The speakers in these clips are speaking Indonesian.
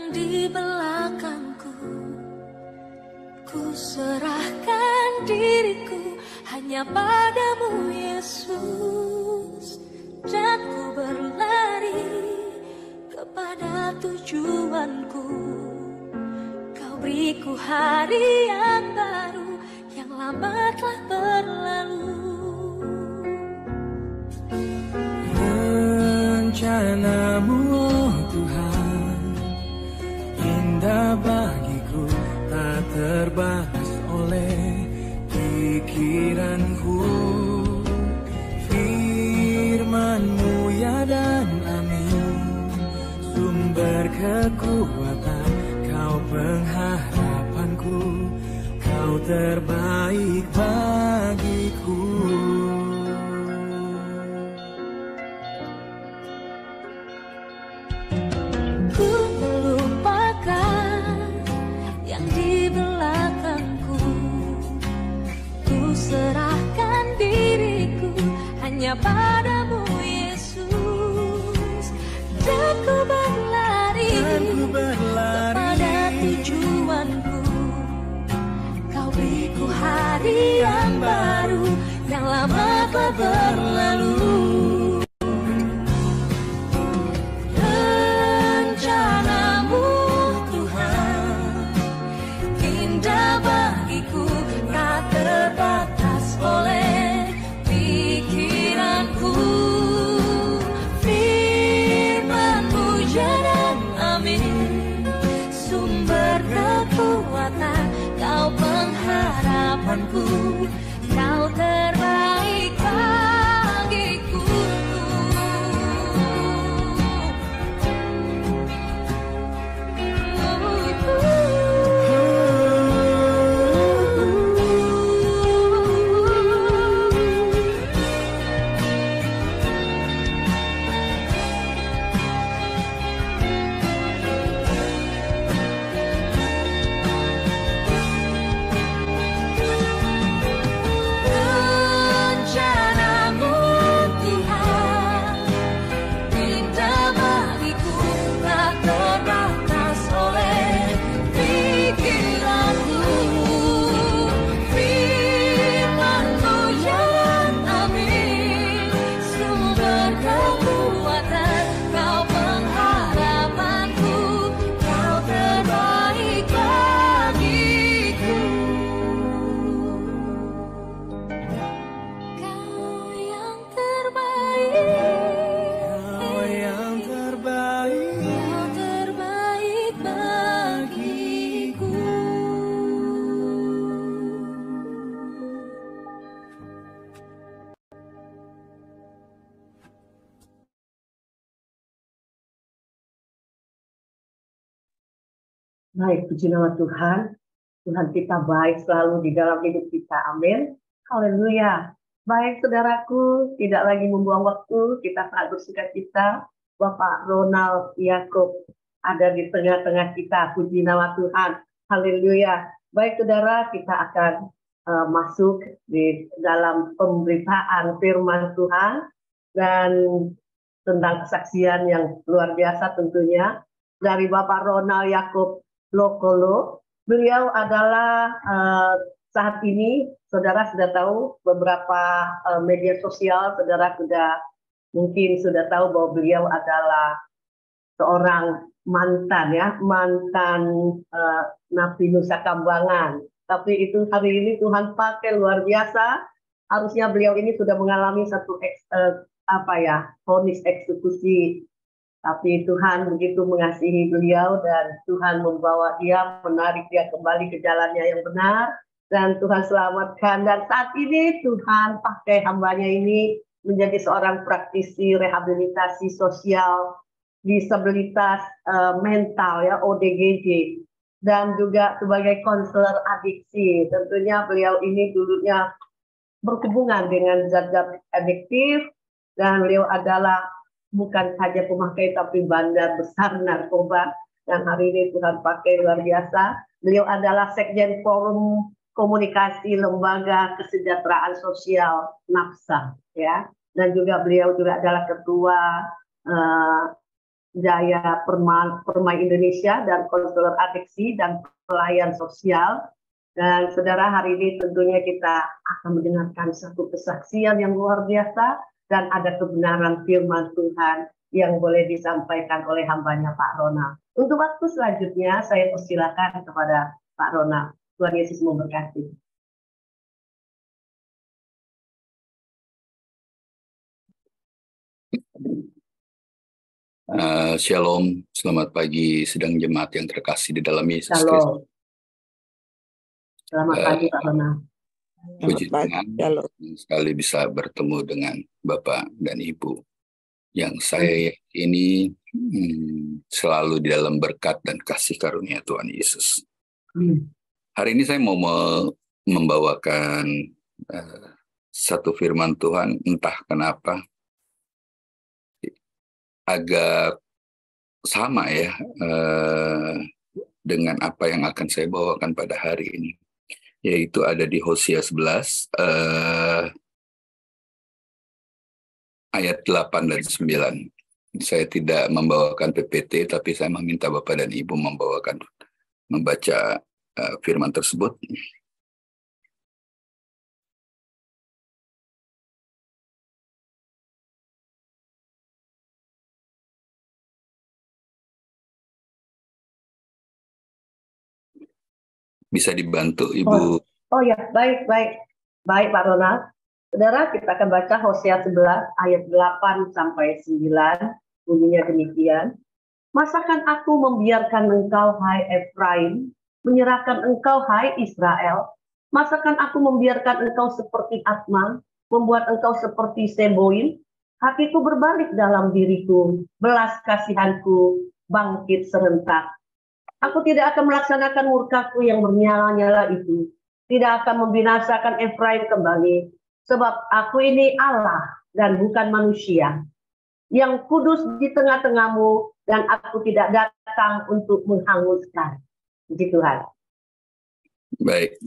yang di belakangku. Ku serahkan diriku hanya padamu Yesus, dan ku berlari kepada tujuanku. Kau beriku hari yang baru, yang lama telah berlalu. Rencanamu, oh Tuhan, indah bagiku, tak terbatas oleh pikiranku. Firman-Mu ya dan amin, sumber kekuatan, Kau pengharapanku, Kau terbaik bagiku. Ku melupakan yang di belakangku. Ku serahkan diriku hanya padamu Yesus, dan ku berlari kepada tujuanku. Kau beriku hari yang baru, yang lama telah berlalu. Rencanamu Tuhan, indah bagiku, tak terbatas oleh pikiranku. Firman-Mu ya dan amin, sumber kekuatan, Kau pengharapanku, Kau terbaik bagiku. Rencanamu Tuhan, indah bagiku, tak terbatas oleh pikiranku. Firman-Mu ya dan amin, sumber kekuatan, Kau pengharapanku, Kau terbaik bagiku. Kau yang terbaik, Kau yang terbaik. Kau terbaik bagiku. Baik, puji nama Tuhan. Tuhan kita baik selalu di dalam hidup kita. Amin. Haleluya. Baik saudaraku, tidak lagi membuang waktu, kita sangat bersuka cita. Bapak Ronald Yakob ada di tengah-tengah kita. Puji nama Tuhan. Haleluya. Baik saudara, kita akan masuk di dalam pemberitaan firman Tuhan dan tentang kesaksian yang luar biasa tentunya dari Bapak Ronald Yakob Lokolo. Beliau adalah saat ini saudara sudah tahu beberapa media sosial, saudara mungkin sudah tahu bahwa beliau adalah seorang mantan Napi Nusa Kambangan. Tapi itu hari ini Tuhan pakai luar biasa. Harusnya beliau ini sudah mengalami satu vonis eksekusi. Tapi Tuhan begitu mengasihi beliau dan Tuhan membawa dia, menarik dia kembali ke jalannya yang benar. Dan Tuhan selamatkan. Dan saat ini Tuhan pakai hambanya ini menjadi seorang praktisi rehabilitasi sosial disabilitas mental ya, ODGJ. Dan juga sebagai konselor adiksi. Tentunya beliau ini dulunya berhubungan dengan zat-zat adiktif. Dan beliau adalah bukan saja pemakai tapi bandar besar narkoba. Dan hari ini Tuhan pakai luar biasa. Beliau adalah Sekjen Forum Komunikasi Lembaga Kesejahteraan Sosial NAPSA ya. Dan juga beliau juga adalah ketua Jaya Permai Indonesia dan konselor adiksi dan pelayan sosial. Dan saudara, hari ini tentunya kita akan mendengarkan satu kesaksian yang luar biasa dan ada kebenaran firman Tuhan yang boleh disampaikan oleh hambanya Pak Ronald. Untuk waktu selanjutnya saya persilakan kepada Pak Ronald. Tuhan Yesus memberkati. Shalom, selamat pagi sedang jemaat yang terkasih di dalam Yesus Kristus. Shalom. Selamat pagi Pak Ronald. Puji Tuhan, sekali bisa bertemu dengan Bapak dan Ibu yang saya ini selalu di dalam berkat dan kasih karunia Tuhan Yesus. Hari ini saya mau membawakan satu firman Tuhan, entah kenapa agak sama ya dengan apa yang akan saya bawakan pada hari ini, yaitu ada di Hosea 11 ayat 8 dan 9. Saya tidak membawakan PPT, tapi saya meminta Bapak dan Ibu membaca firman tersebut. Bisa dibantu Ibu? Oh ya, baik Pak Ronald. Saudara, kita akan baca Hosea 11 ayat 8 sampai 9. Bunyinya demikian. Masakan aku membiarkan engkau, hai Efraim, menyerahkan engkau, hai Israel? Masakan aku membiarkan engkau seperti Atma, membuat engkau seperti Seboim? Hatiku berbalik dalam diriku, belas kasihanku bangkit serentak. Aku tidak akan melaksanakan murkaku yang bernyala-nyala itu. Tidak akan membinasakan Efraim kembali. Sebab aku ini Allah dan bukan manusia. Yang kudus di tengah-tengahmu dan aku tidak datang untuk menghanguskan. Puji Tuhan. Baik.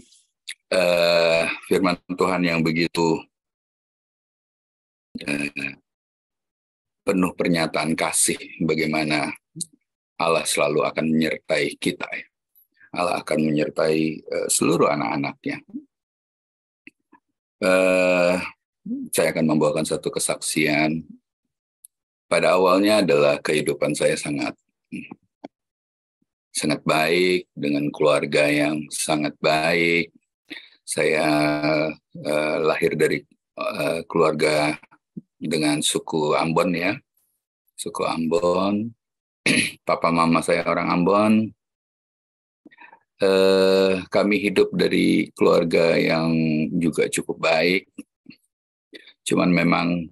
Firman Tuhan yang begitu penuh pernyataan kasih, bagaimana Allah selalu akan menyertai kita. Allah akan menyertai seluruh anak-anaknya. Saya akan membawakan satu kesaksian. Pada awalnya adalah kehidupan saya sangat baik, dengan keluarga yang sangat baik. Saya lahir dari keluarga dengan suku Ambon ya. Suku Ambon. Papa mama saya orang Ambon. Kami hidup dari keluarga yang juga cukup baik. Cuman memang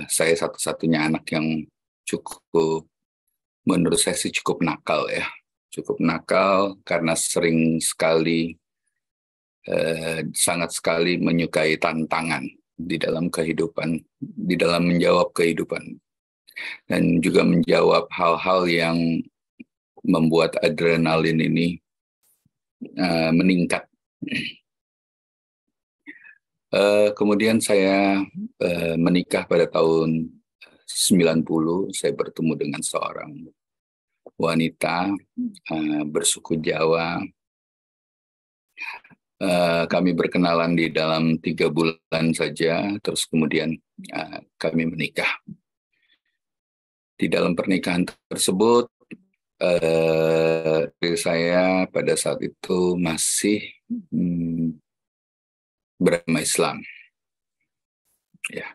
saya satu-satunya anak yang cukup, menurut saya sih cukup nakal ya. Cukup nakal karena sering sekali, sangat sekali menyukai tantangan di dalam kehidupan, di dalam menjawab kehidupan. Dan juga menjawab hal-hal yang membuat adrenalin ini meningkat. Kemudian saya menikah pada tahun 90. Saya bertemu dengan seorang wanita bersuku Jawa. Kami berkenalan di dalam 3 bulan saja, terus kemudian kami menikah. Di dalam pernikahan tersebut, saya pada saat itu masih beragama Islam. Ya.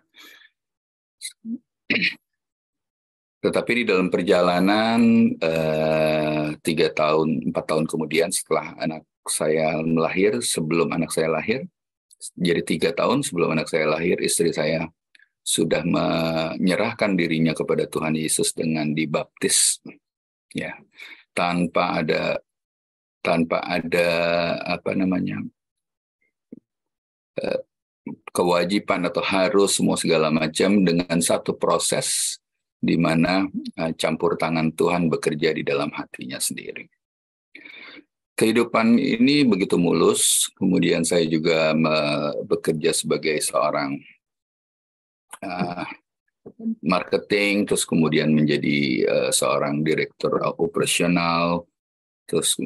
Tetapi di dalam perjalanan 4 tahun kemudian setelah anak saya melahir, sebelum anak saya lahir, jadi 3 tahun sebelum anak saya lahir, istri saya sudah menyerahkan dirinya kepada Tuhan Yesus dengan dibaptis, ya, tanpa ada kewajiban atau harus semua segala macam, dengan satu proses di mana campur tangan Tuhan bekerja di dalam hatinya sendiri. Kehidupan ini begitu mulus. Kemudian saya juga bekerja sebagai seorang marketing, terus kemudian menjadi seorang direktur operasional, terus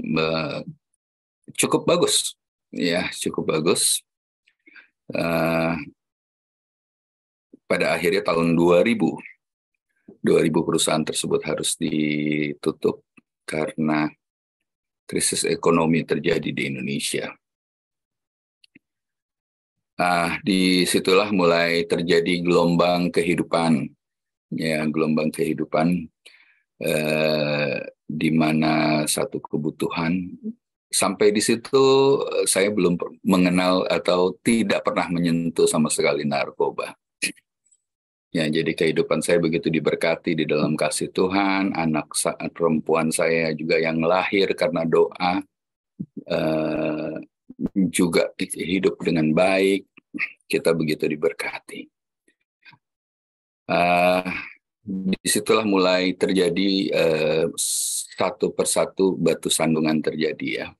cukup bagus, ya cukup bagus. Pada akhirnya tahun 2000 perusahaan tersebut harus ditutup karena krisis ekonomi terjadi di Indonesia. Disitulah mulai terjadi gelombang kehidupan, ya gelombang kehidupan di mana satu kebutuhan. Sampai di situ saya belum mengenal atau tidak pernah menyentuh sama sekali narkoba. Ya, jadi kehidupan saya begitu diberkati di dalam kasih Tuhan. Anak perempuan saya juga yang lahir karena doa juga hidup dengan baik. Kita begitu diberkati. Disitulah mulai terjadi satu persatu batu sandungan terjadi ya.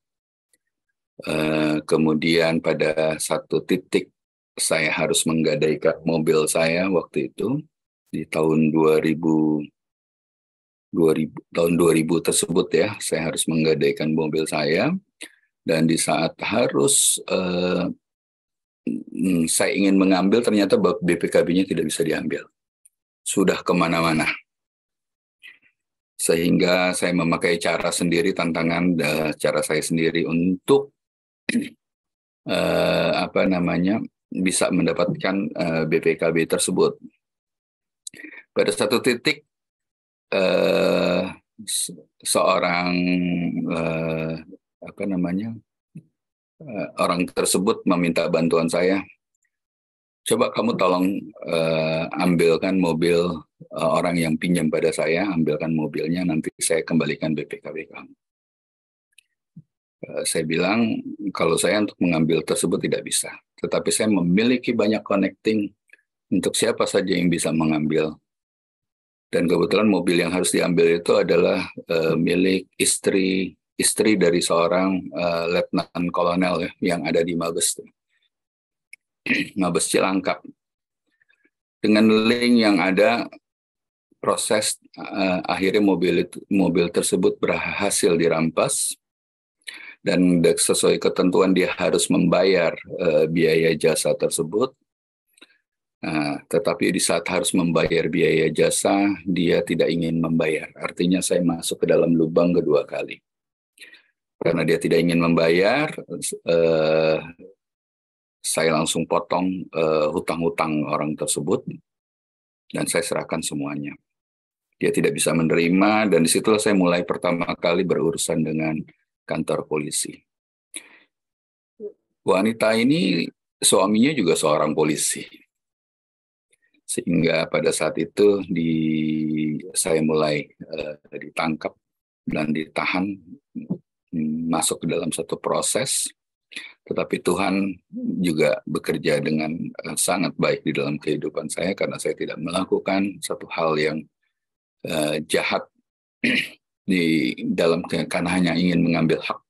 Kemudian pada satu titik saya harus menggadaikan mobil saya waktu itu di tahun 2000 tersebut ya, saya harus menggadaikan mobil saya, dan di saat harus saya ingin mengambil, ternyata BPKB-nya tidak bisa diambil, sudah kemana-mana. Sehingga saya memakai cara sendiri, tantangan cara saya sendiri untuk bisa mendapatkan BPKB tersebut. Pada satu titik seorang orang tersebut meminta bantuan saya. Coba kamu tolong ambilkan mobil orang yang pinjam pada saya, ambilkan mobilnya, nanti saya kembalikan BPKB kamu. Saya bilang, kalau saya untuk mengambil tersebut tidak bisa. Tetapi saya memiliki banyak connecting untuk siapa saja yang bisa mengambil. Dan kebetulan mobil yang harus diambil itu adalah milik istri dari seorang letnan kolonel yang ada di Mabes Cilangkap. Dengan link yang ada, proses akhirnya mobil tersebut berhasil dirampas. Dan sesuai ketentuan dia harus membayar biaya jasa tersebut. Tetapi di saat harus membayar biaya jasa, dia tidak ingin membayar. Artinya saya masuk ke dalam lubang kedua kali. Karena dia tidak ingin membayar, saya langsung potong hutang-hutang orang tersebut, dan saya serahkan semuanya. Dia tidak bisa menerima, dan disitulah saya mulai pertama kali berurusan dengan kantor polisi. Wanita ini suaminya juga seorang polisi. Sehingga pada saat itu saya mulai ditangkap dan ditahan, masuk ke dalam satu proses. Tetapi Tuhan juga bekerja dengan sangat baik di dalam kehidupan saya, karena saya tidak melakukan satu hal yang jahat di dalam, karena hanya ingin mengambil hak.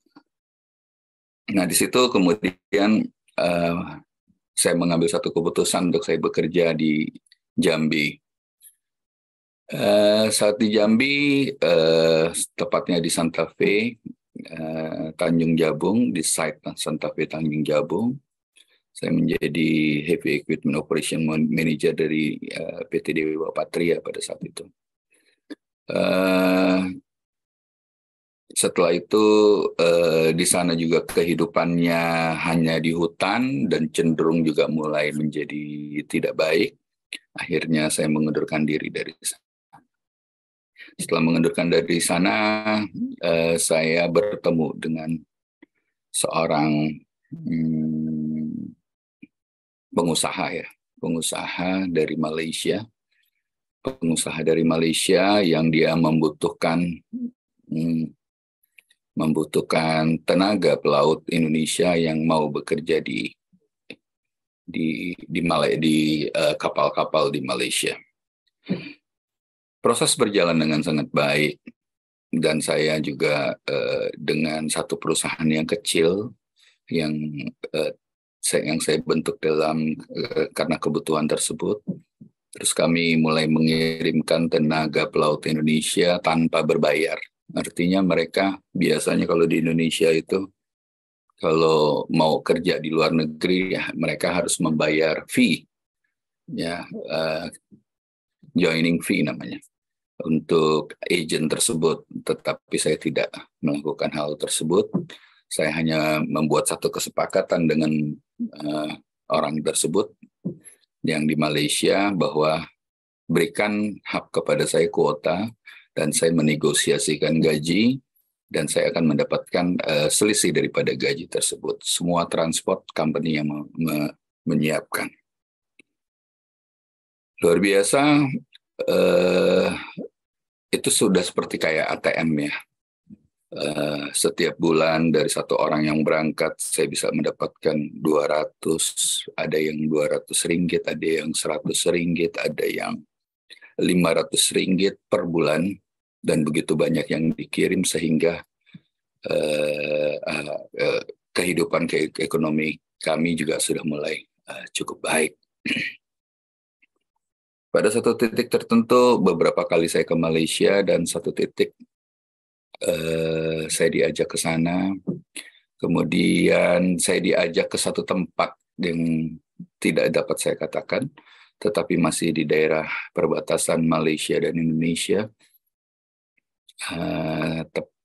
Nah, di situ kemudian saya mengambil satu keputusan untuk saya bekerja di Jambi. Saat di Jambi, tepatnya di Santa Fe, Tanjung Jabung, di site Santa Fe Tanjung Jabung, saya menjadi Heavy Equipment Operation Manager dari PT Dewa Patria pada saat itu. Setelah itu di sana juga kehidupannya hanya di hutan dan cenderung juga mulai menjadi tidak baik. Akhirnya saya mengundurkan diri dari sana. Setelah mengundurkan dari sana, saya bertemu dengan seorang pengusaha dari Malaysia yang dia membutuhkan tenaga pelaut Indonesia yang mau bekerja di kapal-kapal di Malaysia. Proses berjalan dengan sangat baik, dan saya juga dengan satu perusahaan yang kecil yang saya bentuk karena kebutuhan tersebut. Terus kami mulai mengirimkan tenaga pelaut Indonesia tanpa berbayar. Artinya mereka biasanya kalau di Indonesia itu kalau mau kerja di luar negeri ya mereka harus membayar fee, ya joining fee namanya untuk agent tersebut. Tetapi saya tidak melakukan hal tersebut. Saya hanya membuat satu kesepakatan dengan orang tersebut yang di Malaysia bahwa berikan hak kepada saya kuota dan saya menegosiasikan gaji dan saya akan mendapatkan selisih daripada gaji tersebut. Semua transport company yang menyiapkan. Luar biasa, itu sudah seperti kayak ATM ya. Setiap bulan dari satu orang yang berangkat saya bisa mendapatkan 200, ada yang 200 ringgit, ada yang 100 ringgit, ada yang 500 ringgit per bulan, dan begitu banyak yang dikirim sehingga kehidupan ekonomi kami juga sudah mulai cukup baik. Pada satu titik tertentu, beberapa kali saya ke Malaysia dan satu titik saya diajak ke sana, kemudian saya diajak ke satu tempat yang tidak dapat saya katakan, tetapi masih di daerah perbatasan Malaysia dan Indonesia,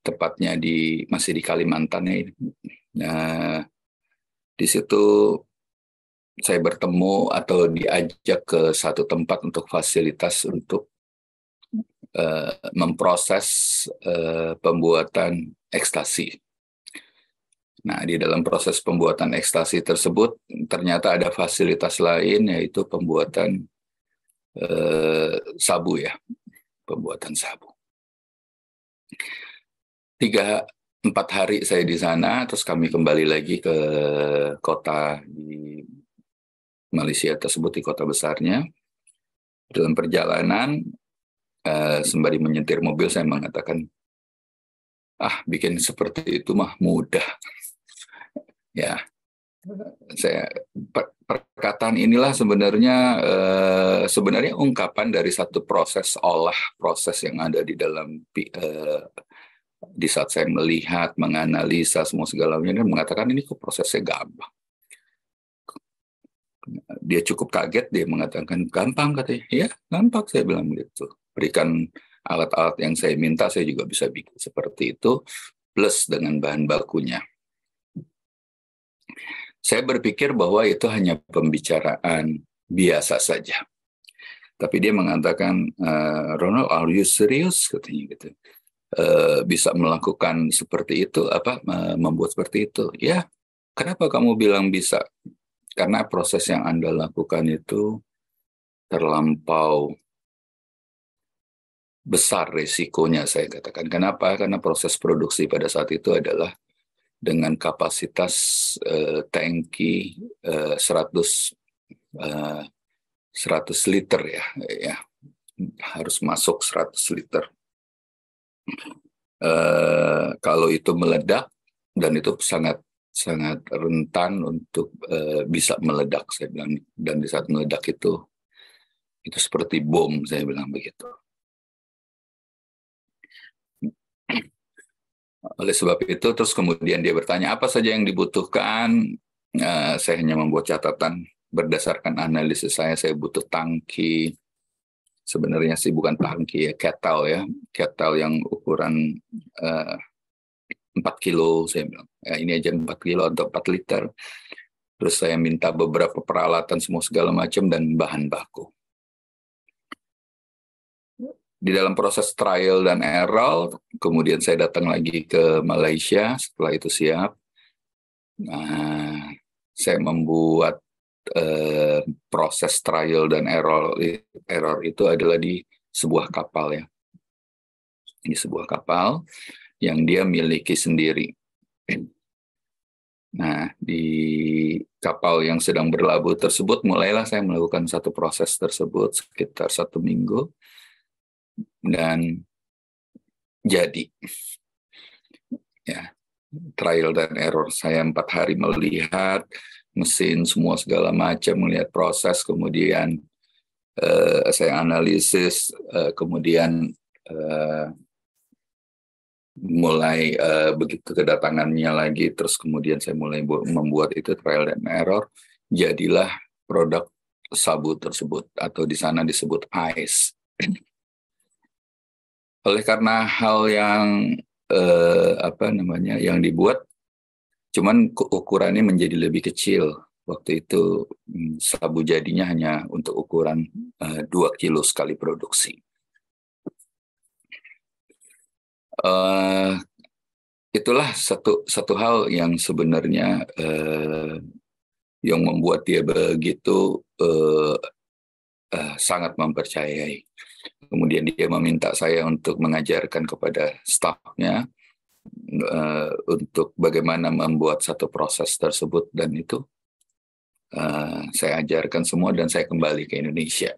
tepatnya masih di Kalimantan ya. Nah, di situ saya bertemu atau diajak ke satu tempat untuk fasilitas untuk memproses pembuatan ekstasi. Nah, di dalam proses pembuatan ekstasi tersebut ternyata ada fasilitas lain, yaitu pembuatan sabu ya, pembuatan sabu. 3-4 hari saya di sana, terus kami kembali lagi ke kota di Malaysia tersebut, di kota besarnya. Dalam perjalanan, sembari menyetir mobil, saya mengatakan, bikin seperti itu mah mudah. Ya, perkataan inilah sebenarnya ungkapan dari satu proses yang ada di dalam di saat saya melihat, menganalisa semua segalanya, dan mengatakan ini kok prosesnya gampang. Dia cukup kaget, dia mengatakan gampang katanya. Ya, gampang, saya bilang begitu. Berikan alat-alat yang saya minta, saya juga bisa bikin seperti itu, plus dengan bahan bakunya. Saya berpikir bahwa itu hanya pembicaraan biasa saja. Tapi dia mengatakan, Ronald, are you serious? Katanya gitu. Bisa melakukan seperti itu, membuat seperti itu. Ya, kenapa kamu bilang bisa? Karena proses yang Anda lakukan itu terlampau besar risikonya, saya katakan. Kenapa? Karena proses produksi pada saat itu adalah dengan kapasitas tangki 100 liter ya, harus masuk 100 liter. Kalau itu meledak, dan itu sangat rentan untuk bisa meledak, saya bilang. Dan di saat meledak itu seperti bom, saya bilang begitu. Oleh sebab itu, terus kemudian dia bertanya apa saja yang dibutuhkan. Saya hanya membuat catatan berdasarkan analisis saya butuh tangki. Sebenarnya sih bukan tangki ya, kettle yang ukuran 4 kilo, saya bilang. Ya, ini aja 4 kilo atau 4 liter. Terus saya minta beberapa peralatan semua segala macam dan bahan baku. Di dalam proses trial dan error, kemudian saya datang lagi ke Malaysia setelah itu siap. Nah, saya membuat proses trial dan error itu adalah di sebuah kapal ya. Di sebuah kapal yang dia miliki sendiri. Nah, di kapal yang sedang berlabuh tersebut, mulailah saya melakukan satu proses tersebut sekitar 1 minggu. Dan jadi ya, trial dan error saya 4 hari melihat mesin semua segala macam, melihat proses, kemudian saya analisis, kemudian mulai begitu kedatangannya lagi, terus kemudian saya mulai membuat itu trial and error, jadilah produk sabu tersebut, atau di sana disebut ice. Oleh karena hal yang yang dibuat, cuman ukurannya menjadi lebih kecil. Waktu itu sabu jadinya hanya untuk ukuran 2 kilo sekali produksi. Itulah satu hal yang sebenarnya yang membuat dia begitu sangat mempercayai. Kemudian dia meminta saya untuk mengajarkan kepada stafnya untuk bagaimana membuat satu proses tersebut, dan itu saya ajarkan semua dan saya kembali ke Indonesia.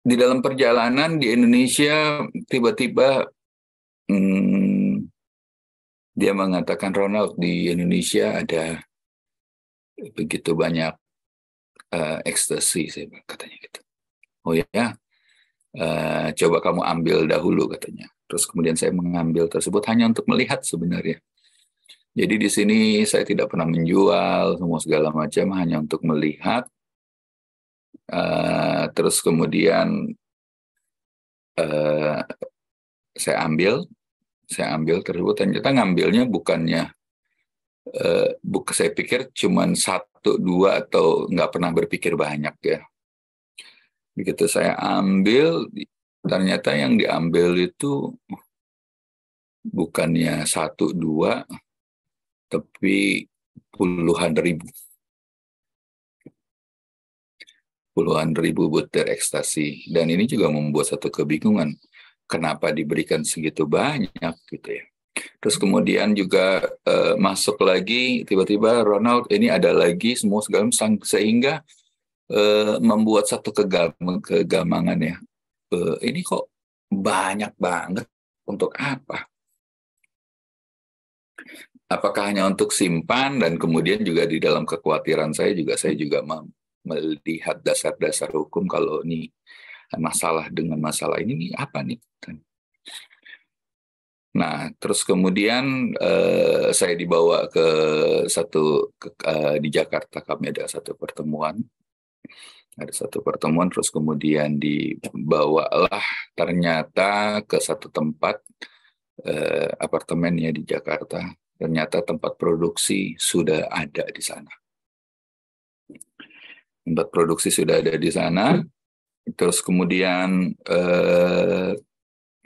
Di dalam perjalanan di Indonesia tiba-tiba dia mengatakan, Ronald, di Indonesia ada begitu banyak ekstasi, katanya gitu. Oh ya, coba kamu ambil dahulu, katanya. Terus kemudian saya mengambil tersebut hanya untuk melihat sebenarnya. Jadi di sini saya tidak pernah menjual semua segala macam, hanya untuk melihat. Terus kemudian saya ambil tersebut. Ternyata ngambilnya bukannya, saya pikir cuma 1, 2 atau nggak pernah berpikir banyak ya. Begitu saya ambil, ternyata yang diambil itu bukannya 1, 2, tapi puluhan ribu butir ekstasi. Dan ini juga membuat satu kebingungan, kenapa diberikan segitu banyak gitu ya. Terus kemudian juga masuk lagi, tiba-tiba Ronald, ini ada lagi semua segala macam, sehingga membuat satu kegamangan ya. Ini kok banyak banget, untuk apa? Apakah hanya untuk simpan? Dan kemudian juga di dalam kekhawatiran saya juga melihat dasar-dasar hukum, kalau ini masalah dengan masalah ini apa nih? Nah, terus kemudian saya dibawa ke di Jakarta, kami ada satu pertemuan. Terus kemudian dibawalah ternyata ke satu tempat apartemennya di Jakarta. Ternyata tempat produksi sudah ada di sana. Terus kemudian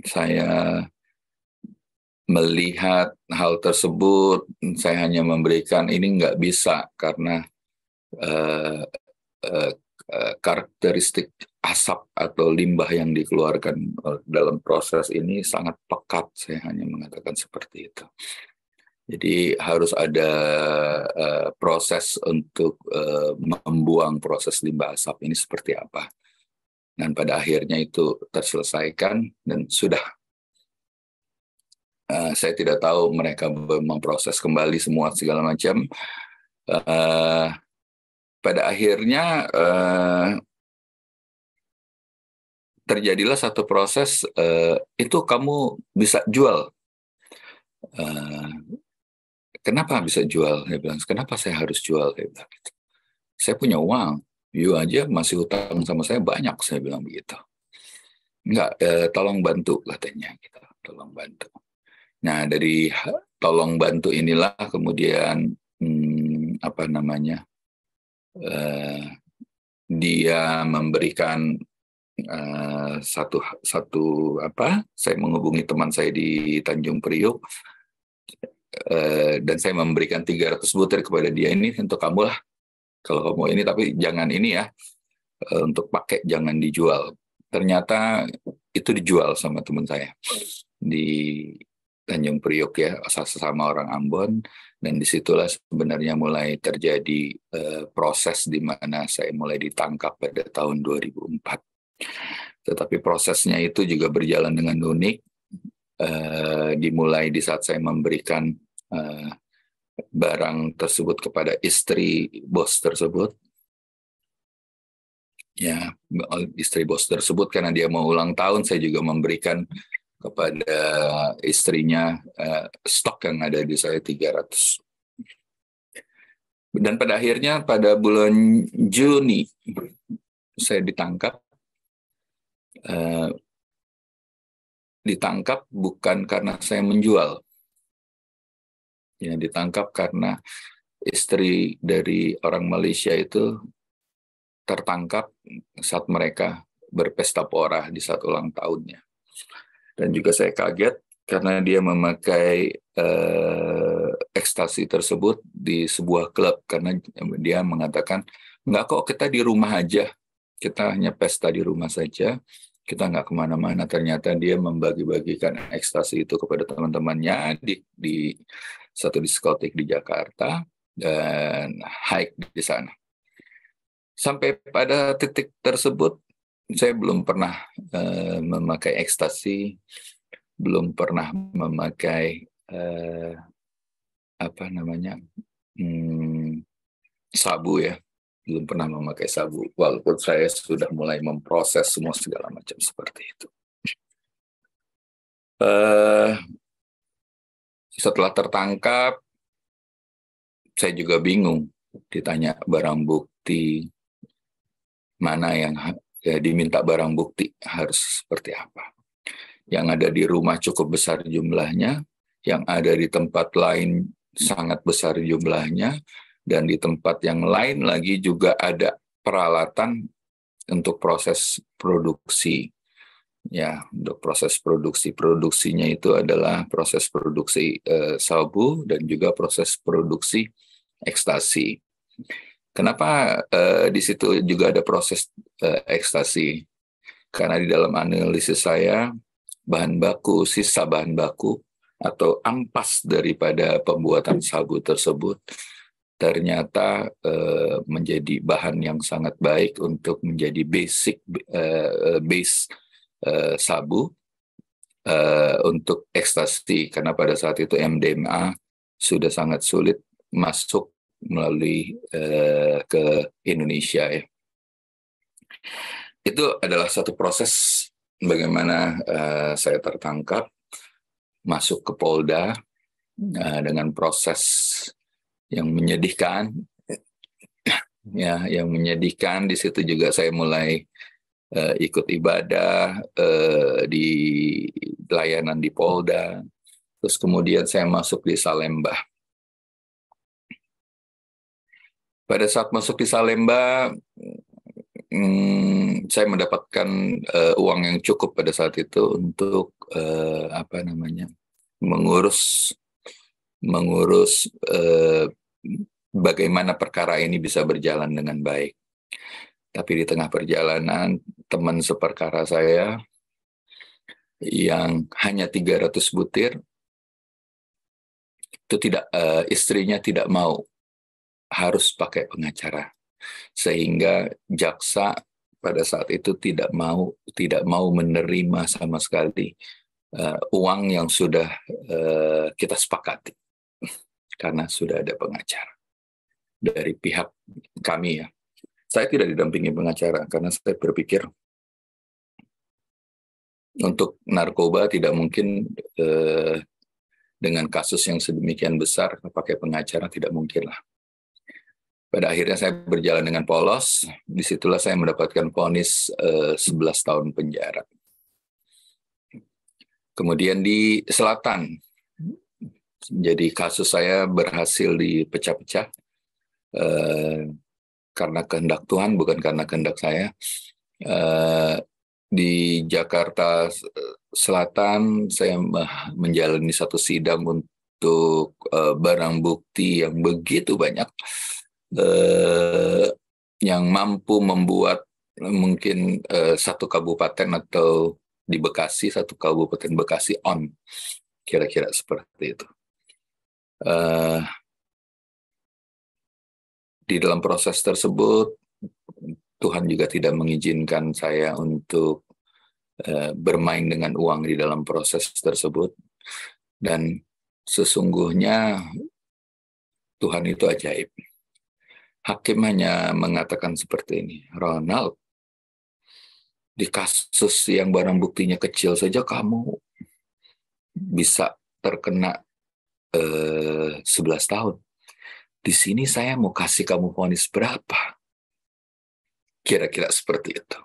saya melihat hal tersebut, saya hanya memberikan, ini nggak bisa karena karakteristik asap atau limbah yang dikeluarkan dalam proses ini sangat pekat. Saya hanya mengatakan seperti itu. Jadi harus ada proses untuk membuang proses limbah asap ini seperti apa. Dan pada akhirnya itu terselesaikan dan sudah. Saya tidak tahu mereka memproses kembali semua segala macam. Pada akhirnya terjadilah satu proses, itu kamu bisa jual. Kenapa bisa jual? Saya bilang, kenapa saya harus jual? Saya bilang, gitu. Saya punya uang, you aja masih hutang sama saya banyak, saya bilang begitu. Enggak, tolong bantu, katanya. Gitu. Tolong bantu. Nah, dari tolong bantu inilah kemudian dia memberikan saya menghubungi teman saya di Tanjung Priok, dan saya memberikan 300 butir kepada dia, ini untuk kamu lah, kalau kamu ini, tapi jangan ini ya, untuk pakai, jangan dijual. Ternyata itu dijual sama teman saya di Tanjung Priok ya, sesama orang Ambon, dan disitulah sebenarnya mulai terjadi proses di mana saya mulai ditangkap pada tahun 2004. Tetapi prosesnya itu juga berjalan dengan unik, dimulai di saat saya memberikan barang tersebut kepada istri bos tersebut. Ya, istri bos tersebut karena dia mau ulang tahun, saya juga memberikan kepada istrinya stok yang ada di saya 300. Dan pada akhirnya pada bulan Juni saya ditangkap. Ditangkap bukan karena saya menjual. Ya, ditangkap karena istri dari orang Malaysia itu tertangkap saat mereka berpesta pora di saat ulang tahunnya. Dan juga saya kaget karena dia memakai ekstasi tersebut di sebuah klub, karena dia mengatakan, enggak kok, kita di rumah aja, kita hanya pesta di rumah saja, kita nggak kemana-mana. Ternyata dia membagi-bagikan ekstasi itu kepada teman-temannya di satu diskotik di Jakarta dan hike di sana. Sampai pada titik tersebut, saya belum pernah memakai ekstasi, belum pernah memakai sabu ya, belum pernah memakai sabu. Walaupun saya sudah mulai memproses semua segala macam seperti itu. Setelah tertangkap, saya juga bingung, ditanya barang bukti mana yang diminta barang bukti harus seperti apa. Yang ada di rumah cukup besar jumlahnya, yang ada di tempat lain sangat besar jumlahnya, dan di tempat yang lain lagi juga ada peralatan untuk proses produksi. Ya, untuk proses produksinya itu adalah proses produksi sabu dan juga proses produksi ekstasi. Kenapa di situ juga ada proses ekstasi? Karena di dalam analisis saya, sisa bahan baku atau ampas daripada pembuatan sabu tersebut ternyata menjadi bahan yang sangat baik untuk menjadi base sabu untuk ekstasi, karena pada saat itu MDMA sudah sangat sulit masuk melalui ke Indonesia ya. Itu adalah satu proses bagaimana saya tertangkap, masuk ke Polda dengan proses yang menyedihkan. Ya, yang menyedihkan. Di situ juga saya mulai ikut ibadah di layanan di Polda. Terus kemudian saya masuk di Salemba. Pada saat masuk di Salemba, saya mendapatkan uang yang cukup pada saat itu untuk mengurus bagaimana perkara ini bisa berjalan dengan baik. Tapi di tengah perjalanan, teman seperkara saya yang hanya 300 butir itu istrinya tidak mau, harus pakai pengacara, sehingga jaksa pada saat itu tidak mau menerima sama sekali uang yang sudah kita sepakati karena sudah ada pengacara dari pihak kami ya. Saya tidak didampingi pengacara karena saya berpikir untuk narkoba tidak mungkin dengan kasus yang sedemikian besar pakai pengacara, tidak mungkin lah. Pada akhirnya saya berjalan dengan polos, disitulah saya mendapatkan vonis 11 tahun penjara. Kemudian di selatan, jadi kasus saya berhasil dipecah-pecah karena kehendak Tuhan, bukan karena kehendak saya. Di Jakarta Selatan, saya menjalani satu sidang untuk barang bukti yang begitu banyak, yang mampu membuat mungkin satu kabupaten atau di Bekasi, satu kabupaten Bekasi on, kira-kira seperti itu. Di dalam proses tersebut, Tuhan juga tidak mengizinkan saya untuk bermain dengan uang di dalam proses tersebut. Dan sesungguhnya Tuhan itu ajaib. Hakim hanya mengatakan seperti ini, Ronald, di kasus yang barang buktinya kecil saja kamu bisa terkena 11 tahun. Di sini saya mau kasih kamu vonis berapa? Kira-kira seperti itu.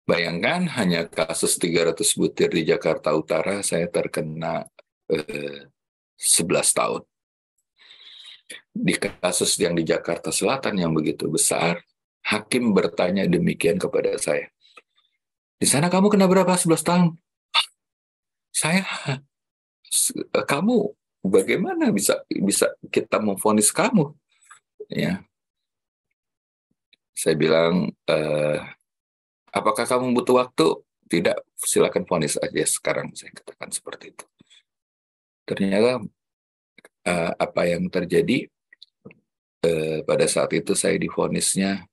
Bayangkan hanya kasus 300 butir di Jakarta Utara, saya terkena 11 tahun. Di kasus yang di Jakarta Selatan yang begitu besar, hakim bertanya demikian kepada saya. Di sana kamu kena berapa 11 tahun? Saya, kamu bagaimana bisa kita memvonis kamu? Ya, saya bilang, apakah kamu butuh waktu? Tidak, silakan vonis aja sekarang. Saya katakan seperti itu. Ternyata apa yang terjadi pada saat itu saya divonisnya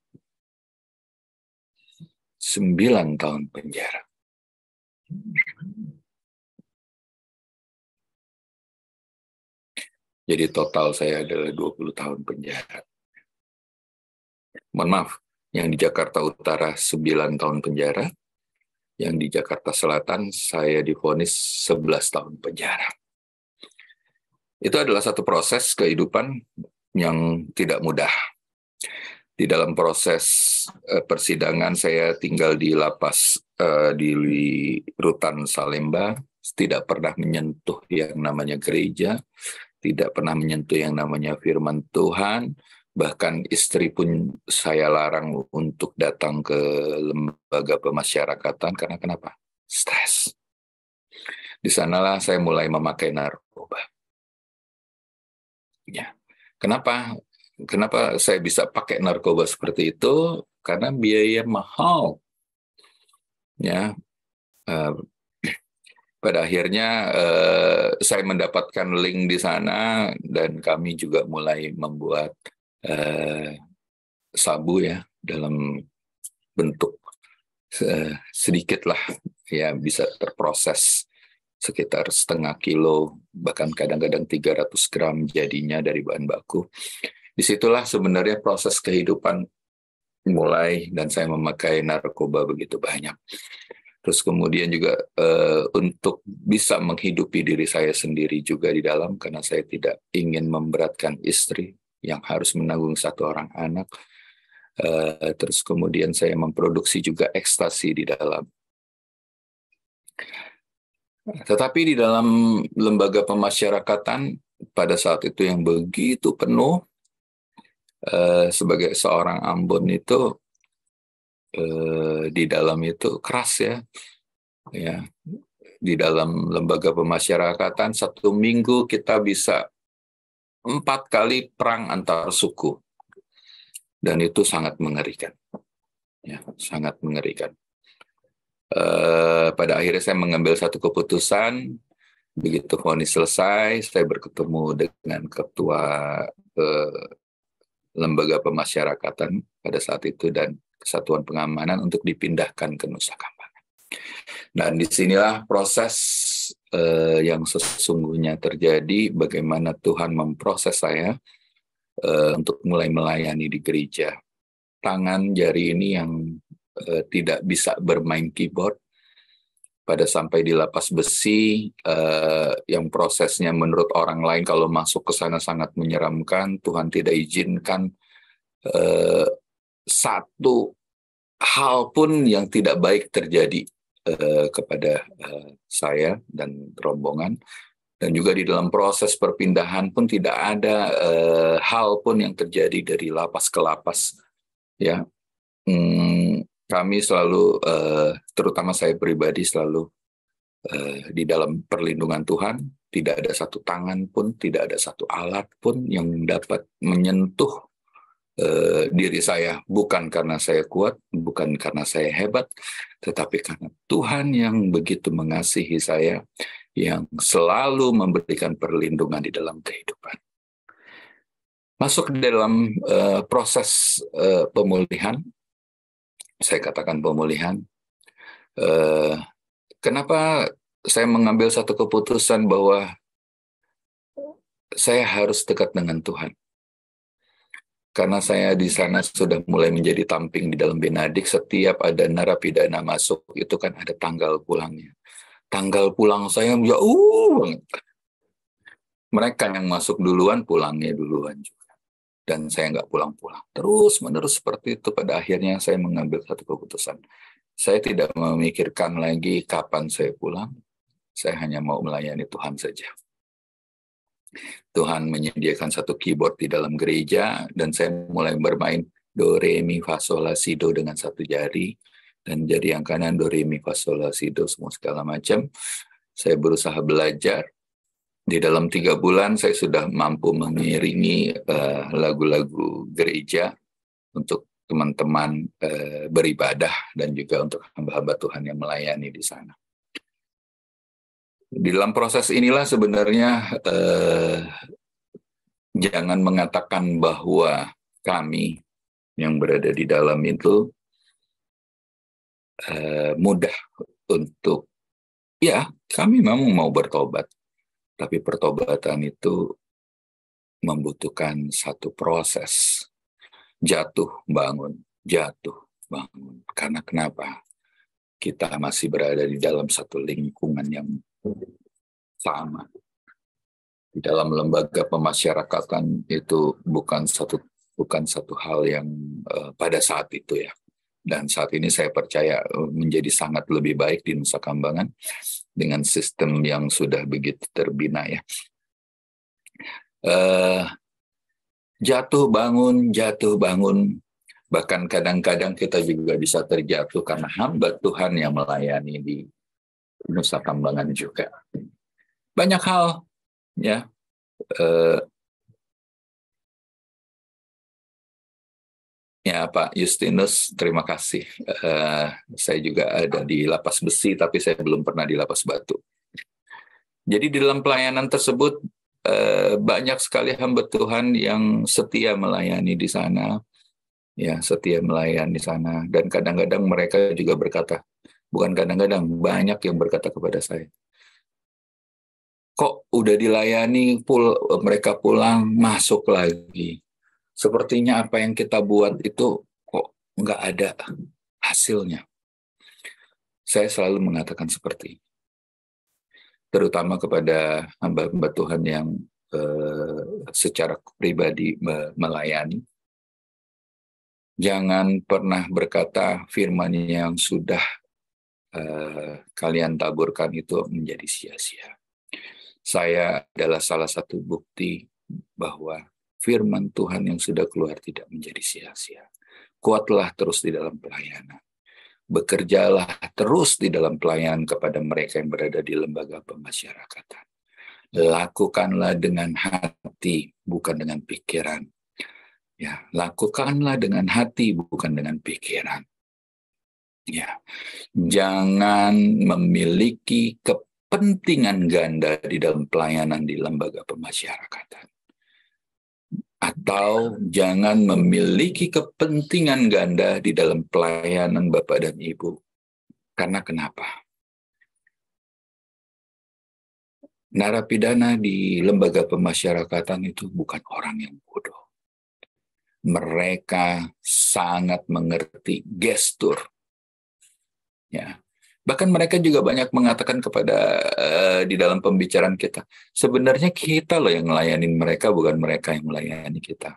9 tahun penjara. Jadi total saya adalah 20 tahun penjara. Mohon maaf, yang di Jakarta Utara 9 tahun penjara, yang di Jakarta Selatan saya divonis 11 tahun penjara. Itu adalah satu proses kehidupan yang tidak mudah. Di dalam proses persidangan saya tinggal di lapas di Rutan Salemba, tidak pernah menyentuh yang namanya gereja, tidak pernah menyentuh yang namanya firman Tuhan, bahkan istri pun saya larang untuk datang ke lembaga pemasyarakatan, karena kenapa? Stres. Di sanalah saya mulai memakai narkoba. Ya. Kenapa saya bisa pakai narkoba seperti itu? Karena biaya mahal. Ya, pada akhirnya saya mendapatkan link di sana dan kami juga mulai membuat sabu ya dalam bentuk sedikit lah ya, bisa terproses sekitar setengah kilo, bahkan kadang-kadang 300 gram jadinya dari bahan baku. Disitulah sebenarnya proses kehidupan mulai, dan saya memakai narkoba begitu banyak. Terus kemudian juga untuk bisa menghidupi diri saya sendiri juga di dalam, karena saya tidak ingin memberatkan istri yang harus menanggung 1 orang anak. Terus kemudian saya memproduksi juga ekstasi di dalam. Tetapi di dalam lembaga pemasyarakatan pada saat itu yang begitu penuh, sebagai seorang Ambon itu di dalam itu keras ya. Di dalam lembaga pemasyarakatan 1 minggu kita bisa 4 kali perang antar suku, dan itu sangat mengerikan, ya, sangat mengerikan. Pada akhirnya saya mengambil satu keputusan. Begitu vonis selesai, saya bertemu dengan ketua lembaga pemasyarakatan pada saat itu dan kesatuan pengamanan untuk dipindahkan ke Nusa Kambangan. Dan disinilah proses yang sesungguhnya terjadi, bagaimana Tuhan memproses saya untuk mulai melayani di gereja. Tangan jari ini yang tidak bisa bermain keyboard, pada sampai di lapas besi, yang prosesnya menurut orang lain kalau masuk ke sana sangat menyeramkan. Tuhan tidak izinkan satu hal pun yang tidak baik terjadi kepada saya dan rombongan. Dan juga di dalam proses perpindahan pun tidak ada hal pun yang terjadi dari lapas ke lapas. Ya, kami selalu, terutama saya pribadi selalu di dalam perlindungan Tuhan. Tidak ada satu tangan pun, tidak ada satu alat pun yang dapat menyentuh diri saya. Bukan karena saya kuat, bukan karena saya hebat, tetapi karena Tuhan yang begitu mengasihi saya, yang selalu memberikan perlindungan di dalam kehidupan. Masuk ke dalam proses pemulihan. Saya katakan pemulihan. Kenapa saya mengambil satu keputusan bahwa saya harus dekat dengan Tuhan. Karena saya di sana sudah mulai menjadi tamping di dalam Benadik, setiap ada narapidana masuk, itu kan ada tanggal pulangnya. Tanggal pulang saya jauh banget. Mereka yang masuk duluan, pulangnya duluan juga. Dan saya nggak pulang-pulang. Terus-menerus seperti itu. Pada akhirnya saya mengambil satu keputusan. Saya tidak memikirkan lagi kapan saya pulang. Saya hanya mau melayani Tuhan saja. Tuhan menyediakan satu keyboard di dalam gereja, dan saya mulai bermain do, re, mi, fa, sol, la, si, do dengan satu jari, dan jari yang kanan do, re, mi, fa, sol, la, si, do, semua segala macam. Saya berusaha belajar. Di dalam 3 bulan saya sudah mampu mengiringi lagu-lagu gereja untuk teman-teman beribadah, dan juga untuk hamba-hamba Tuhan yang melayani di sana. Di dalam proses inilah sebenarnya jangan mengatakan bahwa kami yang berada di dalam itu mudah untuk, ya kami memang mau bertobat, tapi pertobatan itu membutuhkan satu proses, jatuh bangun. Karena kenapa? Kita masih berada di dalam satu lingkungan yang sama. Di dalam lembaga pemasyarakatan itu bukan satu hal yang pada saat itu ya. Dan saat ini saya percaya menjadi sangat lebih baik di Nusa Kambangan dengan sistem yang sudah begitu terbina ya. Jatuh bangun. Bahkan kadang-kadang kita juga bisa terjatuh karena hamba Tuhan yang melayani di Nusa Kambangan juga. Banyak hal ya. Ya Pak Justinus, terima kasih. Saya juga ada di Lapas Besi, tapi saya belum pernah di Lapas Batu. Jadi di dalam pelayanan tersebut banyak sekali hamba Tuhan yang setia melayani di sana, ya setia melayani di sana. Dan kadang-kadang mereka juga berkata, bukan kadang-kadang, banyak yang berkata kepada saya, kok udah dilayani, mereka pulang, masuk lagi. Sepertinya apa yang kita buat itu kok nggak ada hasilnya. Saya selalu mengatakan seperti ini. Terutama kepada hamba-hamba Tuhan yang secara pribadi melayani. Jangan pernah berkata firman yang sudah kalian taburkan itu menjadi sia-sia. Saya adalah salah satu bukti bahwa firman Tuhan yang sudah keluar tidak menjadi sia-sia. Kuatlah terus di dalam pelayanan. Bekerjalah terus di dalam pelayanan kepada mereka yang berada di lembaga pemasyarakatan. Lakukanlah dengan hati, bukan dengan pikiran. Ya, lakukanlah dengan hati, bukan dengan pikiran. Ya, jangan memiliki kepentingan ganda di dalam pelayanan di lembaga pemasyarakatan. Atau jangan memiliki kepentingan ganda di dalam pelayanan Bapak dan Ibu. Karena kenapa? Narapidana di lembaga pemasyarakatan itu bukan orang yang bodoh. Mereka sangat mengerti gestur. Ya. Bahkan mereka juga banyak mengatakan kepada di dalam pembicaraan kita, sebenarnya kita loh yang ngelayanin mereka, bukan mereka yang melayani kita.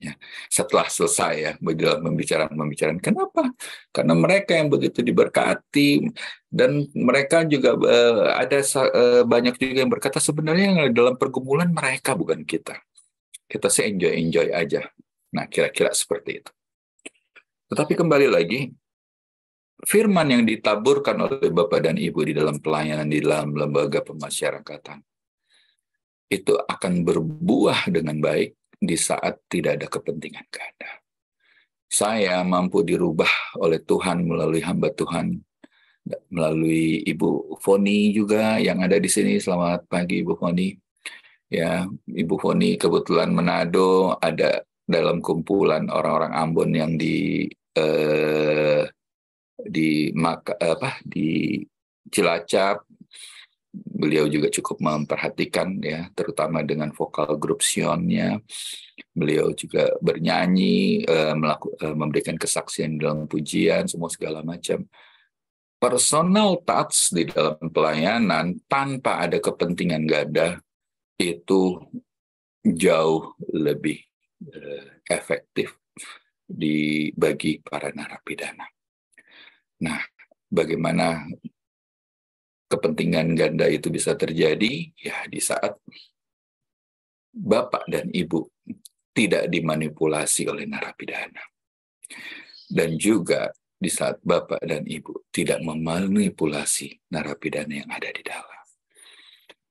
Ya, setelah selesai ya dalam pembicaraan, kenapa? Karena mereka yang begitu diberkati, dan mereka juga ada banyak juga yang berkata sebenarnya yang dalam pergumulan mereka bukan kita. Kita sih enjoy aja. Nah, kira-kira seperti itu. Tetapi kembali lagi, firman yang ditaburkan oleh Bapak dan Ibu di dalam pelayanan di dalam lembaga pemasyarakatan itu akan berbuah dengan baik di saat tidak ada kepentingan ganda. Saya mampu dirubah oleh Tuhan melalui hamba Tuhan, melalui Ibu Foni juga yang ada di sini. Selamat pagi Ibu Foni. Ya, Ibu Foni kebetulan Manado ada dalam kumpulan orang-orang Ambon yang di Cilacap, beliau juga cukup memperhatikan ya, terutama dengan vokal grup Sionnya. Beliau juga bernyanyi, memberikan kesaksian dalam pujian, semua segala macam. Personal touch di dalam pelayanan tanpa ada kepentingan ganda itu jauh lebih efektif bagi para narapidana. Nah, bagaimana kepentingan ganda itu bisa terjadi? Ya, di saat bapak dan ibu tidak dimanipulasi oleh narapidana. Dan juga di saat bapak dan ibu tidak memanipulasi narapidana yang ada di dalam.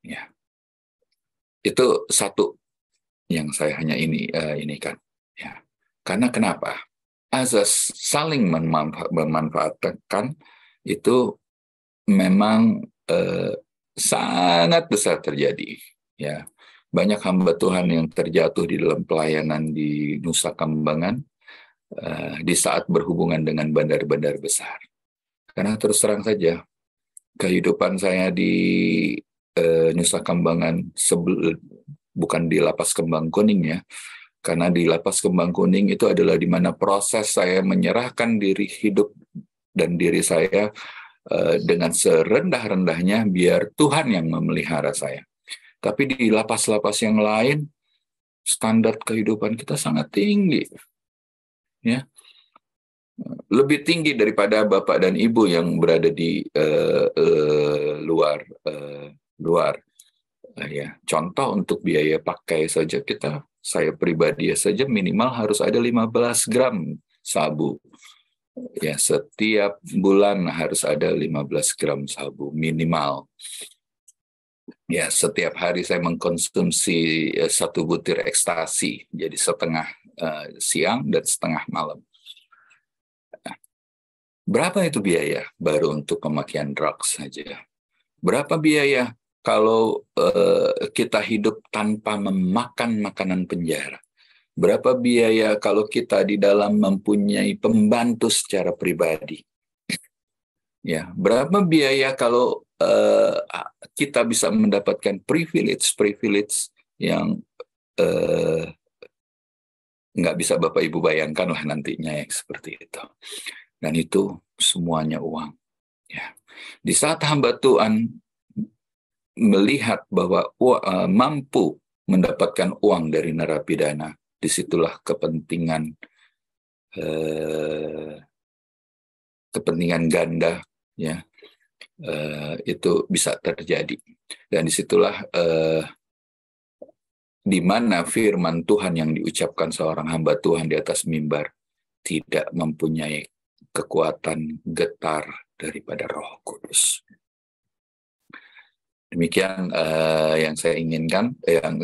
Ya. Itu satu yang saya hanya ini kan. Ya. Karena kenapa? Azas saling memanfaatkan itu memang sangat besar terjadi. Ya, banyak hamba Tuhan yang terjatuh di dalam pelayanan di Nusa Kambangan di saat berhubungan dengan bandar-bandar besar. Karena terus terang saja, kehidupan saya di Nusa Kambangan bukan di Lapas Kembang Kuning ya. Karena di Lapas Kembang Kuning itu adalah di mana proses saya menyerahkan diri hidup dan diri saya dengan serendah-rendahnya biar Tuhan yang memelihara saya. Tapi di lapas-lapas yang lain, standar kehidupan kita sangat tinggi. Ya. Lebih tinggi daripada bapak dan ibu yang berada di luar. Ya. Contoh untuk biaya pakai saja saya pribadi saja minimal harus ada 15 gram sabu. Ya, setiap bulan harus ada 15 gram sabu minimal. Ya, setiap hari saya mengkonsumsi 1 butir ekstasi, jadi setengah siang dan setengah malam. Berapa itu biaya baru untuk pemakaian drugs saja? Berapa biaya kalau kita hidup tanpa memakan makanan penjara? Berapa biaya kalau kita di dalam mempunyai pembantu secara pribadi? Ya, berapa biaya kalau kita bisa mendapatkan privilege yang nggak bisa Bapak Ibu bayangkan lah nantinya ya, seperti itu. Dan itu semuanya uang. Ya. Di saat hamba Tuhan melihat bahwa mampu mendapatkan uang dari narapidana, disitulah kepentingan ganda ya itu bisa terjadi, dan disitulah di mana firman Tuhan yang diucapkan seorang hamba Tuhan di atas mimbar tidak mempunyai kekuatan getar daripada Roh Kudus. Demikian yang saya inginkan,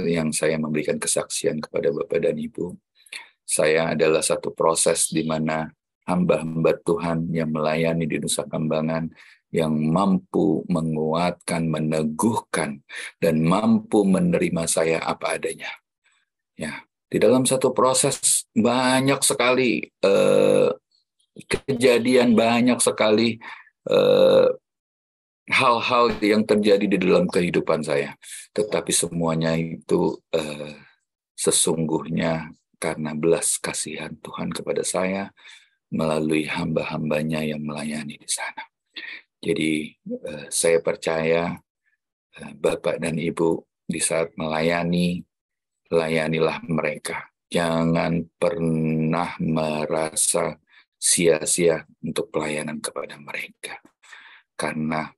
yang saya memberikan kesaksian kepada Bapak dan Ibu. Saya adalah satu proses di mana hamba-hamba Tuhan yang melayani di Nusa Kambangan, yang mampu menguatkan, meneguhkan, dan mampu menerima saya apa adanya. Ya, di dalam satu proses banyak sekali kejadian, banyak sekali hal-hal yang terjadi di dalam kehidupan saya. Tetapi semuanya itu sesungguhnya karena belas kasihan Tuhan kepada saya melalui hamba-hambanya yang melayani di sana. Jadi saya percaya Bapak dan Ibu di saat melayani, layanilah mereka. Jangan pernah merasa sia-sia untuk pelayanan kepada mereka. Karena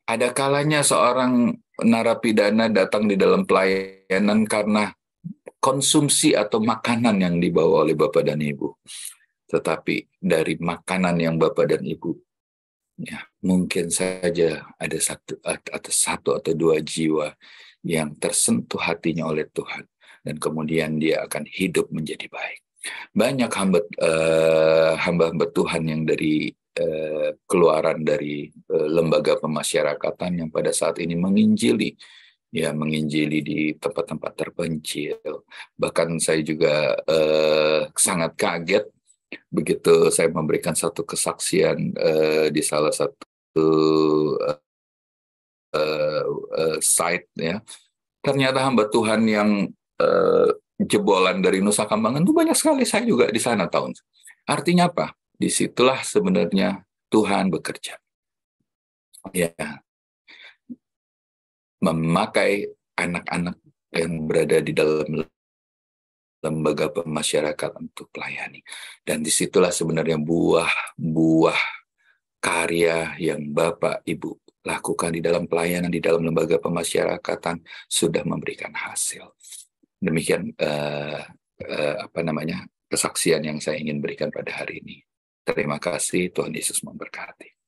ada kalanya seorang narapidana datang di dalam pelayanan karena konsumsi atau makanan yang dibawa oleh Bapak dan Ibu. Tetapi dari makanan yang Bapak dan Ibu, ya, mungkin saja ada satu atau dua jiwa yang tersentuh hatinya oleh Tuhan. Dan kemudian dia akan hidup menjadi baik. Banyak hamba-hamba Tuhan yang dari keluaran dari lembaga pemasyarakatan yang pada saat ini menginjili di tempat-tempat terpencil. Bahkan saya juga sangat kaget begitu saya memberikan satu kesaksian di salah satu site ya. Ternyata hamba Tuhan yang jebolan dari Nusa Kambangan itu banyak sekali. Saya juga di sana tahun. Artinya apa? Disitulah sebenarnya Tuhan bekerja. Ya, memakai anak-anak yang berada di dalam lembaga pemasyarakatan untuk melayani. Dan disitulah sebenarnya buah karya yang Bapak Ibu lakukan di dalam pelayanan, di dalam lembaga pemasyarakatan sudah memberikan hasil. Demikian kesaksian yang saya ingin berikan pada hari ini. Terima kasih, Tuhan Yesus memberkati.